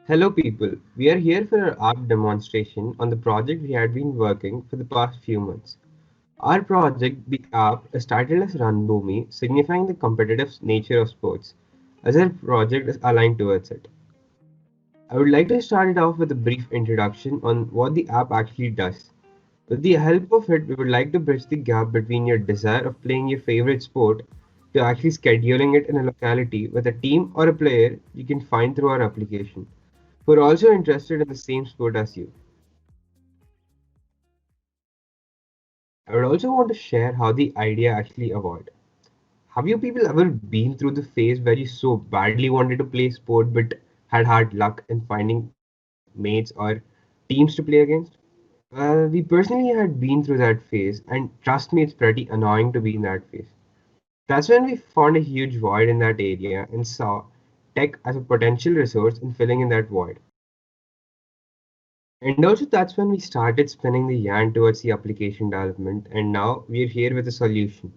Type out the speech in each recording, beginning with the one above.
Hello people, we are here for our app demonstration on the project we had been working for the past few months. Our project, the app, is titled as Ranbhoomi, signifying the competitive nature of sports, as our project is aligned towards it. I would like to start it off with a brief introduction on what the app actually does. With the help of it, we would like to bridge the gap between your desire of playing your favorite sport to actually scheduling it in a locality with a team or a player you can find through our application who are also interested in the same sport as you. I would also want to share how the idea actually evolved. Have you people ever been through the phase where you so badly wanted to play sport but had hard luck in finding mates or teams to play against? We personally had been through that phase, and trust me, it's pretty annoying to be in that phase. That's when we found a huge void in that area and saw tech as a potential resource in filling in that void. And also, that's when we started spinning the yarn towards the application development, and now we're here with a solution.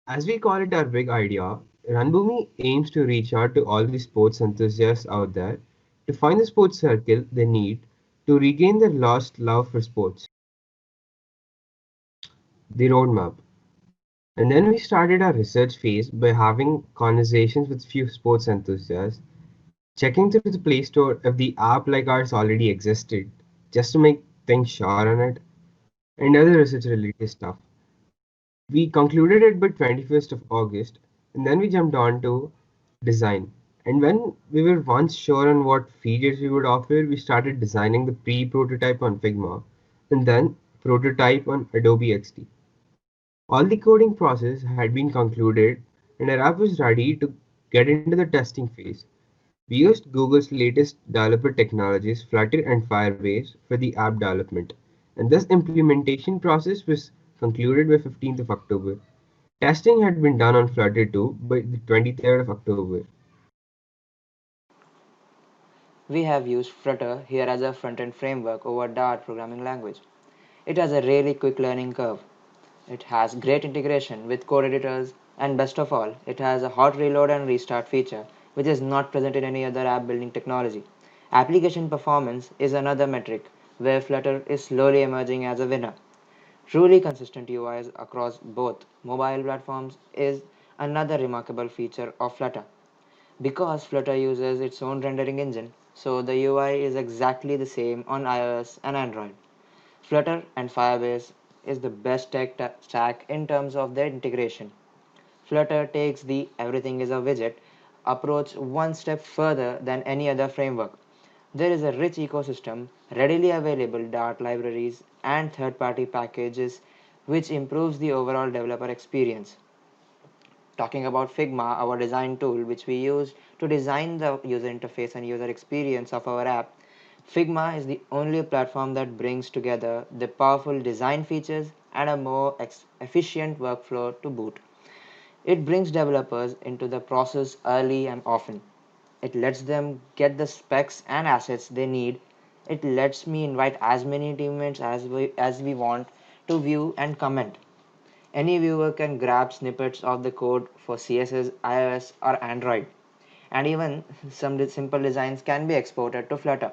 As we call it our big idea, Ranbhoomi aims to reach out to all the sports enthusiasts out there to find the sports circle they need to regain their lost love for sports. The roadmap. And then we started our research phase by having conversations with few sports enthusiasts, checking through the Play Store if the app like ours already existed, just to make things sure on it, and other research related stuff. We concluded it by 21st of August, and then we jumped on to design. And when we were once sure on what features we would offer, we started designing the pre-prototype on Figma, and then prototype on Adobe XD. All the coding process had been concluded, and our app was ready to get into the testing phase. We used Google's latest developer technologies, Flutter and Firebase, for the app development, and this implementation process was concluded by 15th of October. Testing had been done on Flutter too by the 23rd of October. We have used Flutter here as a front-end framework over Dart programming language. It has a really quick learning curve. It has great integration with code editors, and best of all, it has a hot reload and restart feature, which is not present in any other app building technology. Application performance is another metric where Flutter is slowly emerging as a winner. Truly consistent UIs across both mobile platforms is another remarkable feature of Flutter. Because Flutter uses its own rendering engine, so the UI is exactly the same on iOS and Android. Flutter and Firebase is the best tech stack in terms of their integration. Flutter takes the everything is a widget approach one step further than any other framework. There is a rich ecosystem, readily available Dart libraries, and third party packages which improves the overall developer experience. Talking about Figma, our design tool, which we use to design the user interface and user experience of our app, Figma is the only platform that brings together the powerful design features and a more efficient workflow to boot. It brings developers into the process early and often. It lets them get the specs and assets they need. It lets me invite as many teammates as we want to view and comment. Any viewer can grab snippets of the code for CSS, iOS, or Android, and even some simple designs can be exported to Flutter.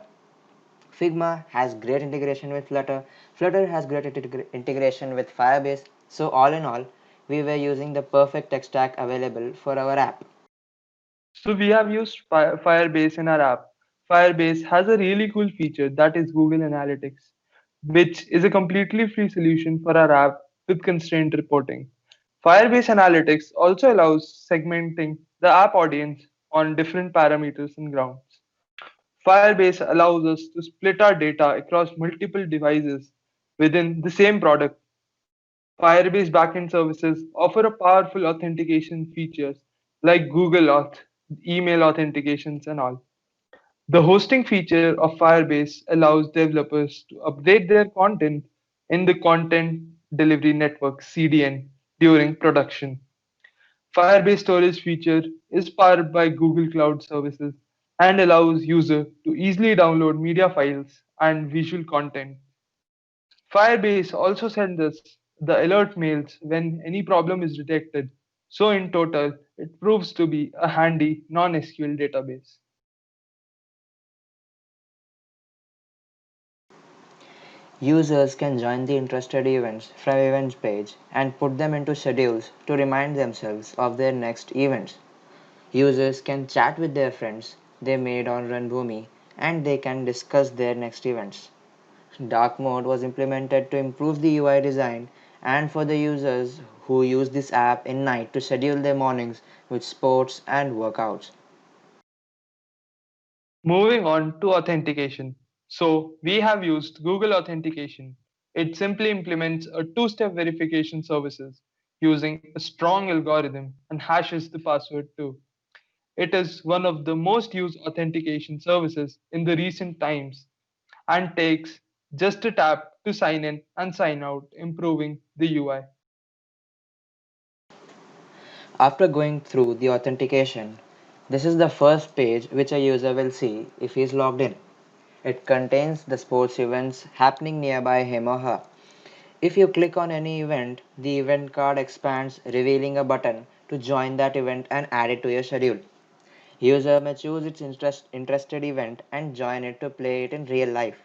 Figma has great integration with Flutter. Flutter has great integration with Firebase. So all in all, we were using the perfect tech stack available for our app. So we have used Firebase in our app. Firebase has a really cool feature that is Google Analytics, which is a completely free solution for our app with constraint reporting. Firebase Analytics also allows segmenting the app audience on different parameters and grounds. Firebase allows us to split our data across multiple devices within the same product. Firebase backend services offer a powerful authentication features like Google Auth, email authentications, and all. The hosting feature of Firebase allows developers to update their content in the Content Delivery Network (CDN) during production. Firebase storage feature is powered by Google Cloud Services and allows user to easily download media files and visual content. Firebase also sends us the alert mails when any problem is detected. So in total, it proves to be a handy non-SQL database. Users can join the interested events from events page and put them into schedules to remind themselves of their next events. Users can chat with their friends they made on Runboomi and they can discuss their next events. Dark mode was implemented to improve the UI design and for the users who use this app in night to schedule their mornings with sports and workouts. Moving on to authentication. So we have used Google Authentication. It simply implements a two-step verification services using a strong algorithm and hashes the password too. It is one of the most used authentication services in the recent times and takes just a tap to sign in and sign out, improving the UI. After going through the authentication, this is the first page which a user will see if he is logged in. It contains the sports events happening nearby him or her. If you click on any event, the event card expands, revealing a button to join that event and add it to your schedule. User may choose its interested event and join it to play it in real life.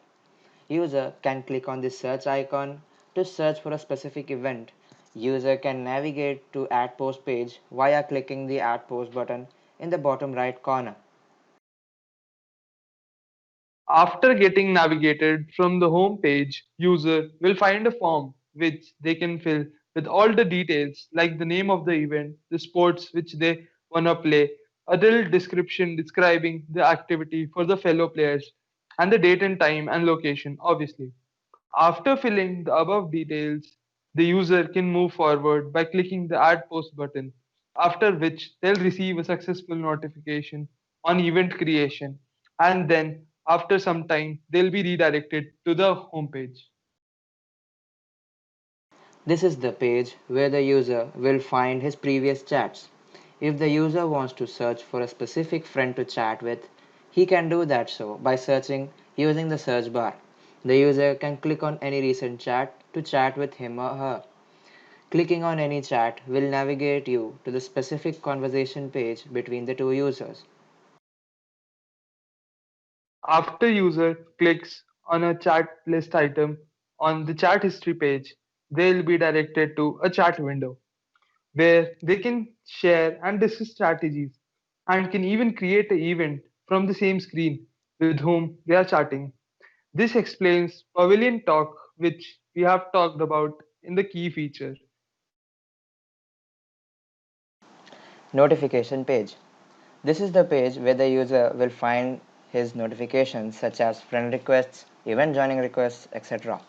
User can click on the search icon to search for a specific event. User can navigate to add post page via clicking the add post button in the bottom right corner. After getting navigated from the home page, user will find a form which they can fill with all the details like the name of the event, the sports which they wanna play, a little description describing the activity for the fellow players, and the date and time and location, obviously. After filling the above details, the user can move forward by clicking the Add Post button, after which they'll receive a successful notification on event creation, and then after some time, they'll be redirected to the homepage. This is the page where the user will find his previous chats. If the user wants to search for a specific friend to chat with, he can do that so by searching using the search bar. The user can click on any recent chat to chat with him or her. Clicking on any chat will navigate you to the specific conversation page between the two users. After user clicks on a chat list item on the chat history page, they'll be directed to a chat window where they can share and discuss strategies and can even create an event from the same screen with whom they are chatting. This explains Pavilion Talk, which we have talked about in the key feature. Notification page. This is the page where the user will find his notifications such as friend requests, event joining requests, etc.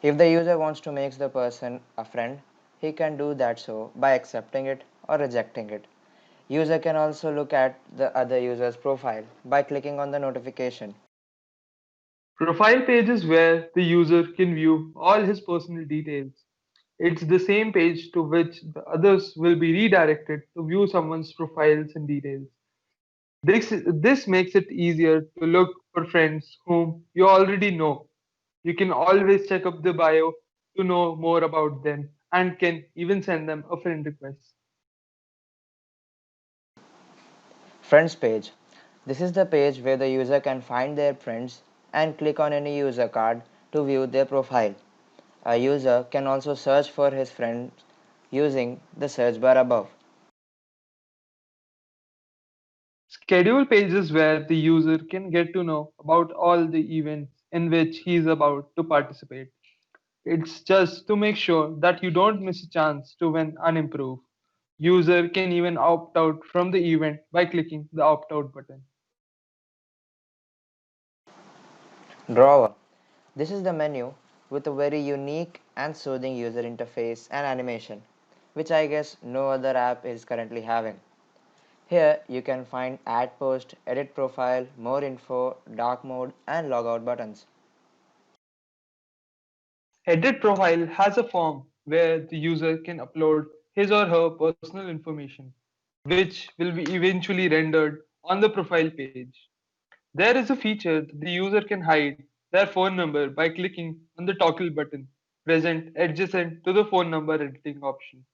If the user wants to make the person a friend, he can do that so by accepting it or rejecting it. User can also look at the other user's profile by clicking on the notification. Profile page is where the user can view all his personal details. It's the same page to which the others will be redirected to view someone's profiles and details. This makes it easier to look for friends whom you already know. You can always check up the bio to know more about them and can even send them a friend request. Friends page. This is the page where the user can find their friends and click on any user card to view their profile. A user can also search for his friends using the search bar above. Schedule pages where the user can get to know about all the events in which he is about to participate. It's just to make sure that you don't miss a chance to win and improve. User can even opt out from the event by clicking the opt out button. Drawer. This is the menu with a very unique and soothing user interface and animation, which I guess no other app is currently having. Here you can find add post, edit profile, more info, dark mode and logout buttons. Edit profile has a form where the user can upload his or her personal information, which will be eventually rendered on the profile page. There is a feature that the user can hide their phone number by clicking on the toggle button present adjacent to the phone number editing option.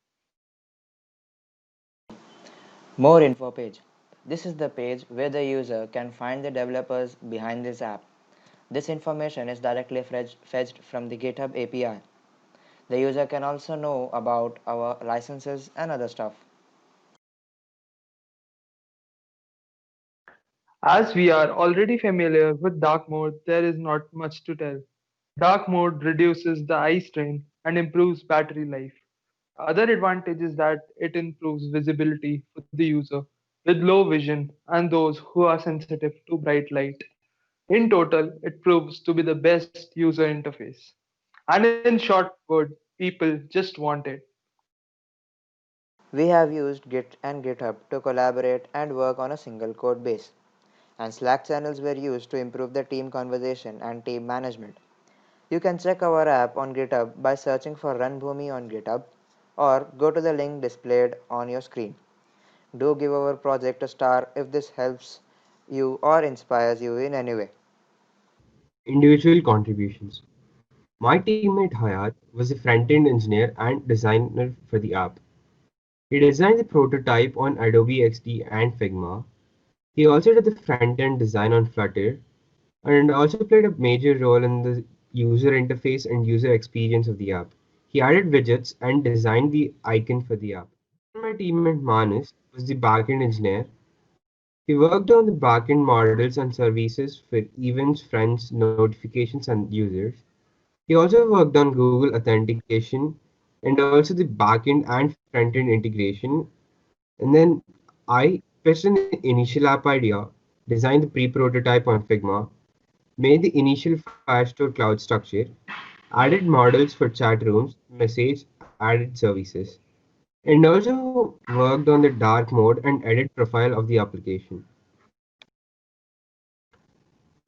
More info page. This is the page where the user can find the developers behind this app. This information is directly fetched from the GitHub API. The user can also know about our licenses and other stuff. As we are already familiar with dark mode, there is not much to tell. Dark mode reduces the eye strain and improves battery life. Other advantage is that it improves visibility for the user with low vision and those who are sensitive to bright light. In total, it proves to be the best user interface. And in short word, people just want it. We have used Git and GitHub to collaborate and work on a single code base, and Slack channels were used to improve the team conversation and team management. You can check our app on GitHub by searching for Run Bhumi on GitHub or go to the link displayed on your screen. Do give our project a star if this helps you or inspires you in any way. Individual contributions. My teammate Hayat was a front-end engineer and designer for the app. He designed the prototype on Adobe XD and Figma. He also did the front-end design on Flutter and also played a major role in the user interface and user experience of the app. He added widgets and designed the icon for the app. My teammate Manas was the backend engineer. He worked on the backend models and services for events, friends, notifications, and users. He also worked on Google authentication and also the backend and front-end integration. And then I pitched an initial app idea, designed the pre-prototype on Figma, made the initial Firestore cloud structure, added models for chat rooms, message, added services, and also worked on the dark mode and edit profile of the application.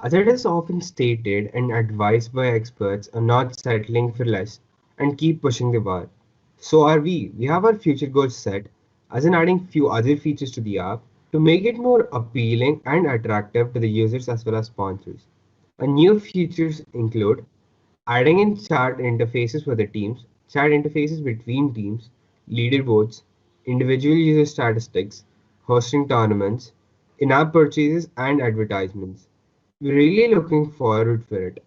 As it is often stated and advised by experts are not settling for less and keep pushing the bar. So are we. We have our future goals set, as in adding few other features to the app to make it more appealing and attractive to the users as well as sponsors. And new features include adding in chat interfaces for the teams, chat interfaces between teams, leaderboards, individual user statistics, hosting tournaments, in-app purchases, and advertisements. We're really looking forward for it.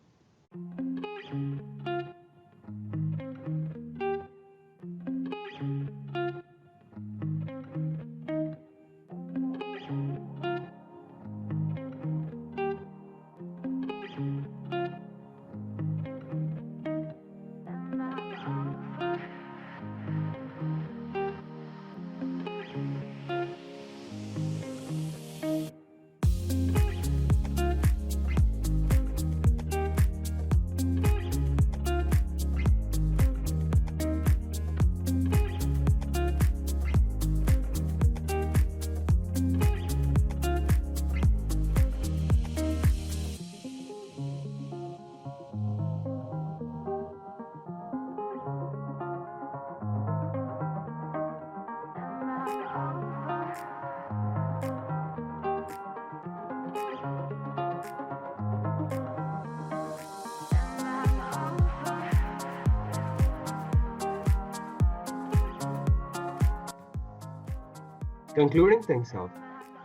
Concluding things off,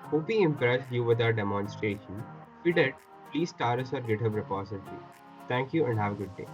hope we impressed you with our demonstration. If we did, please star us our GitHub repository. Thank you and have a good day.